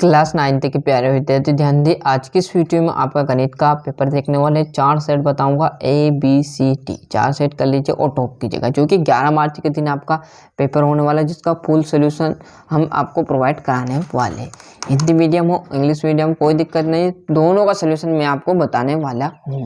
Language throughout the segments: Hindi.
क्लास 9 के प्यारे विद्यार्थी ध्यान दें। आज की इस वीडियो में आपका गणित का पेपर देखने वाले 4 सेट बताऊंगा ABCD 4 सेट कर लीजिए और टॉप कीजिएगा, जो कि 11 मार्च के दिन आपका पेपर होने वाला है, जिसका फुल सोल्यूशन हम आपको प्रोवाइड कराने वाले हैं। हिंदी मीडियम हो इंग्लिश मीडियम कोई दिक्कत नहीं, दोनों का सोल्यूशन मैं आपको बताने वाला हूँ।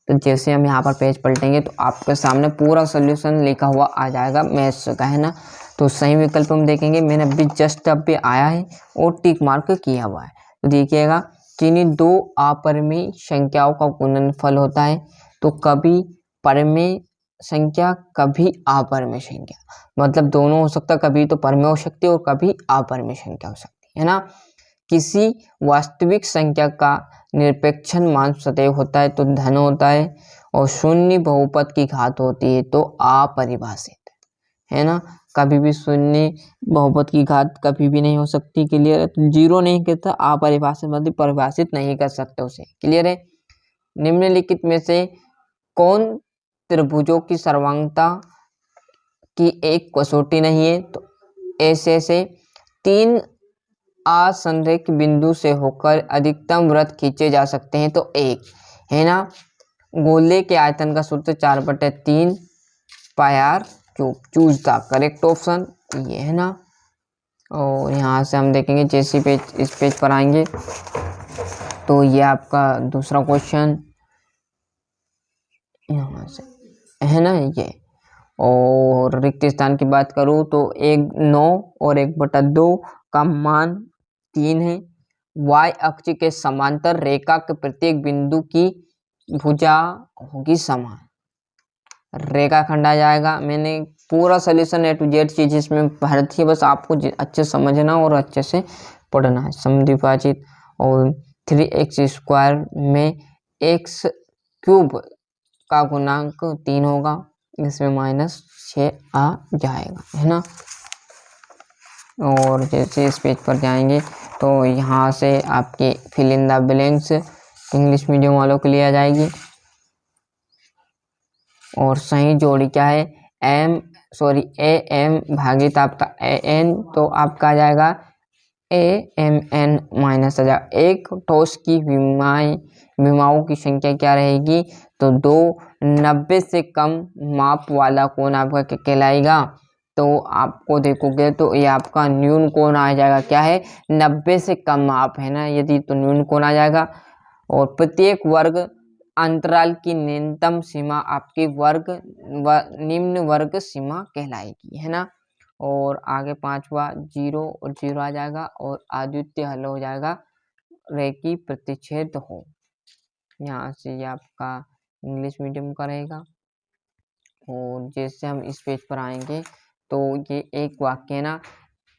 तो जैसे हम यहाँ पर पेज पलटेंगे तो आपके सामने पूरा सोल्यूशन लिखा हुआ आ जाएगा मैथ्स का, है ना। तो सही विकल्प हम देखेंगे, मैंने अभी जस्ट अब भी आया है और टिक मार्क किया हुआ है। तो देखिएगा, किन्हीं दो अपरिमेय संख्याओं का गुणनफल होता है, तो कभी परिमेय संख्या कभी अपरिमेय संख्या, मतलब दोनों हो सकता है, कभी तो परिमेय हो सकती है और कभी अपरिमेय संख्या हो सकती है ना। किसी वास्तविक संख्या का निरपेक्षण मान सदैव होता है तो धन होता है, और शून्य बहुपद की घात होती है तो अपरिभाषित है ना। कभी भी शून्य बहुपद की घात कभी भी नहीं हो सकती। क्लियर है? तो जीरो नहीं कहता, अपरिभाषित मतलब परिभाषित नहीं कर सकते उसे। क्लियर है? निम्नलिखित में से कौन त्रिभुजों की सर्वांगता की एक कसौटी नहीं है? तो ऐसे से 3 असंरेख बिंदु से होकर अधिकतम वृत्त खींचे जा सकते हैं, तो एक है ना। गोले के आयतन का सूत्र 4/3 पाई cube. Choose the correct option, ये है ना। और यहाँ से हम देखेंगे, जैसे पेज इस पेज पर आएंगे तो ये आपका दूसरा क्वेश्चन यहाँ से है ना ये। और रिक्त स्थान की बात करूँ तो 9 और 1/2 का मान 3 है। y अक्ष के समांतर रेखा के प्रत्येक बिंदु की भुजा होगी समान। रेखाखंड आ जाएगा। मैंने पूरा सोल्यूशन A to Z चीज इसमें भर दी है, बस आपको अच्छे समझना और अच्छे से पढ़ना है। समद्विभाजित और 3x² में x³ का गुणांक 3 होगा, इसमें -6 आ जाएगा, है ना। और जैसे इस पेज पर जाएंगे तो यहाँ से आपकी fill in the blanks English medium वालों के लिए आ जाएगी। और सही जोड़ी क्या है? AM भागित आपका AN, तो आपका आ जाएगा AMN माइनस आ जाएगा। एक ठोस की विमाओं की संख्या क्या रहेगी? तो 2 90 से कम माप वाला कोण आपका क्या कहलाएगा? तो आपको देखोगे तो ये आपका न्यून कोण आ जाएगा। क्या है? 90 से कम माप है ना, यदि तो न्यून कोण आ जाएगा। और प्रत्येक वर्ग अंतराल की न्यूनतम सीमा आपकी निम्न वर्ग सीमा कहलाएगी, है ना। और आगे 5वां 0 और 0 आ जाएगा, और अद्वितीय हल हो जाएगा रेखी प्रतिच्छेद हो। यहाँ से ये आपका इंग्लिश मीडियम का रहेगा। और जैसे हम इस पेज पर आएंगे तो ये एक वाक्य है ना,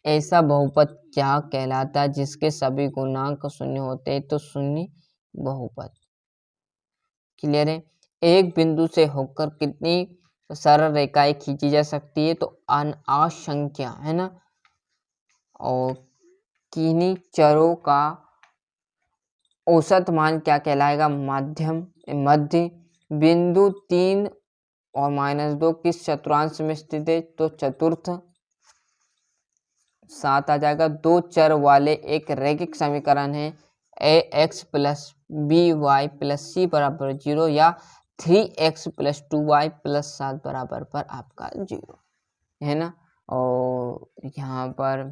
ऐसा बहुपद क्या कहलाता है जिसके सभी गुणांक शून्य होते हैं? तो शून्य बहुपद। क्लियर है? एक बिंदु से होकर कितनी सरल रेखाएं खींची जा सकती है? तो असंख्य, है ना। और किन्हीं चरों का औसत मान क्या कहलाएगा? मध्य। बिंदु 3 और -2 किस चतुर्थांश में स्थित है? तो चतुर्थ। 7 आ जाएगा। 2 चर वाले एक रैखिक समीकरण है ax + by + c = 0 या 3x + 2y + 7 बराबर पर आपका 0, है ना। और यहाँ पर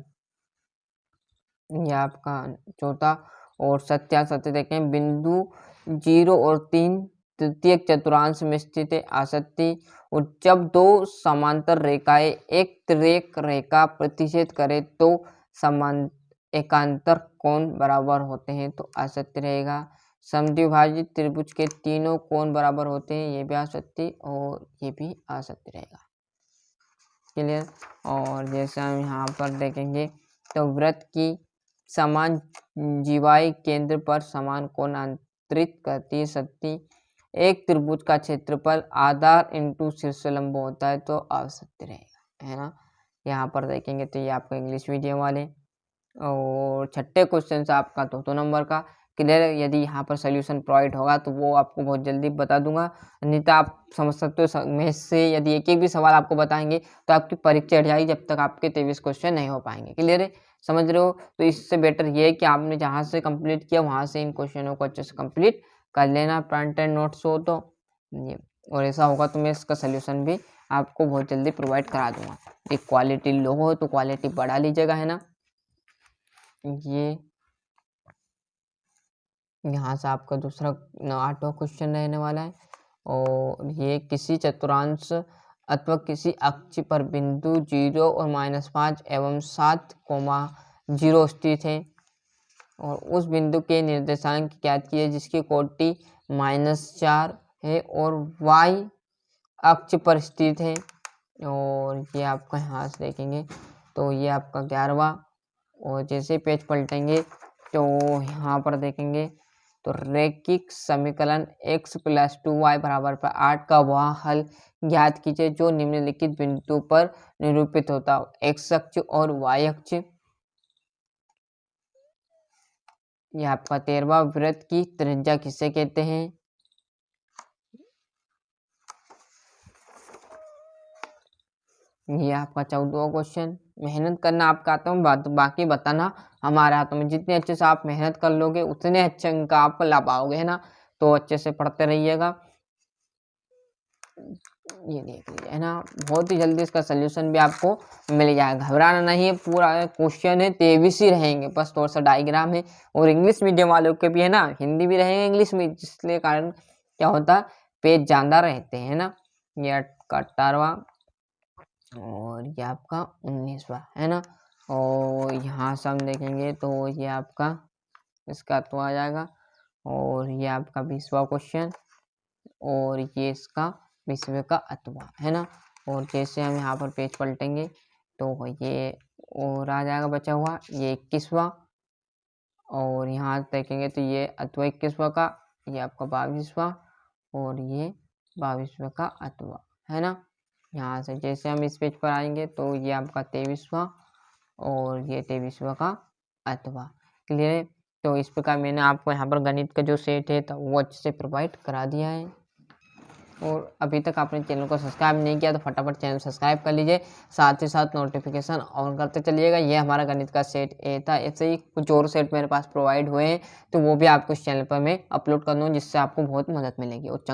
यह आपका चौथा और सत्यासत्य देखें, बिंदु 0 और 3 तृतीय चतुर्थांश में स्थित है आसक्ति। और जब दो समांतर रेखाएं एक तिर्यक रेखा प्रतिच्छेद करे तो समान एकांतर कोण बराबर होते हैं, तो आसक्ति रहेगा। समद्विभाजित त्रिभुज के तीनों कोण बराबर होते हैं, ये भी आसक्ति और ये भी आसक्ति रहेगा। क्लियर? और जैसे हम यहाँ पर देखेंगे तो वृत्त की समान जीवाई केंद्र पर समान कोण अंतरित करती है शक्ति। एक त्रिभुज का क्षेत्रफल आधार इंटू शीर्षलंब होता है, तो आवश्यक रहेगा, है ना। यहाँ पर देखेंगे तो ये आपका इंग्लिश मीडियम वाले। और छठे क्वेश्चन से आपका 2 नंबर का क्लियर। यदि यहाँ पर सोल्यूशन प्रोवाइड होगा तो वो आपको बहुत जल्दी बता दूंगा, नहीं तो आप समझ सकते हो मैथ से यदि एक भी सवाल आपको बताएंगे तो आपकी परीक्षा हट जाएगी, जब तक आपके 23 क्वेश्चन नहीं हो पाएंगे। क्लियर है? समझ रहे हो। तो इससे बेटर ये है कि आपने जहाँ से कंप्लीट किया वहाँ से इन क्वेश्चनों को अच्छे से कंप्लीट कर लेना, प्रिंट एंड नोट्स हो तो ये, और ऐसा होगा तो मैं इसका सोल्यूशन भी आपको बहुत जल्दी प्रोवाइड करा दूंगा। एक क्वालिटी लो हो तो क्वालिटी बढ़ा लीजिएगा, है ना। ये यहाँ से आपका दूसरा 8वां क्वेश्चन रहने वाला है, और ये किसी चतुर्थांश अथवा किसी अक्ष पर बिंदु 0 और -5 एवं 7,0 स्थित है, और उस बिंदु के निर्देशांक ज्ञात किए जिसकी कोटि -4 है और y अक्ष पर स्थित है। और ये आपका यहाँ से देखेंगे तो ये आपका 11वां, और जैसे पेज पलटेंगे तो यहाँ पर देखेंगे तो रैखिक समीकरण x + 2y = 8 का वह हल ज्ञात कीजिए जो निम्नलिखित बिंदु पर निरूपित होता है। x अक्ष और y अक्ष। यह आपका 13वां, वृत्त की त्रिज्या किसे कहते हैं। ये आपका 14वां क्वेश्चन। मेहनत करना आपका आता है, बाकी बताना हमारे हाथों में। जितने अच्छे से आप मेहनत कर लोगे उतने अच्छे अंक आप ला पाओगे, है ना। तो अच्छे से पढ़ते रहिएगा। ये देख लीजिए, है ना, बहुत ही जल्दी इसका सोल्यूशन भी आपको मिल जाएगा। घबराना नहीं है, पूरा क्वेश्चन है 23 ही रहेंगे, बस थोड़ा सा डायग्राम है। और इंग्लिश मीडियम वालों के भी है ना, हिंदी भी रहेंगे इंग्लिश में, जिसके कारण क्या होता है पेज ज़्यादा रहते हैं, ना। ये 18वां और ये आपका 19वां, है ना। और यहाँ से हम देखेंगे तो ये आपका इसका तो आ जाएगा, और ये आपका 20वां क्वेश्चन, और ये इसका 20वें का अथवा, है ना। और जैसे हम यहाँ पर पेज पलटेंगे तो ये और आ जाएगा बचा हुआ ये 21वां, और यहाँ देखेंगे तो ये अथवा 21वां का, ये आपका 22वां, और ये 22वें का अथवा, है ना। यहाँ से जैसे हम इस पेज पर आएंगे तो ये आपका 23वां, और ये 23वां का अथवा। क्लियर है। तो इस प्रकार मैंने आपको यहाँ पर गणित का जो सेट है तो वो अच्छे से प्रोवाइड करा दिया है। और अभी तक आपने चैनल को सब्सक्राइब नहीं किया तो फटाफट चैनल सब्सक्राइब कर लीजिए, साथ ही साथ नोटिफिकेशन ऑन करते चलिएगा। ये हमारा गणित का सेट ए था। ऐसे ही कुछ और सेट मेरे पास प्रोवाइड हुए हैं तो वो भी आपको इस चैनल पर मैं अपलोड कर दूँ, जिससे आपको बहुत मदद मिलेगी। और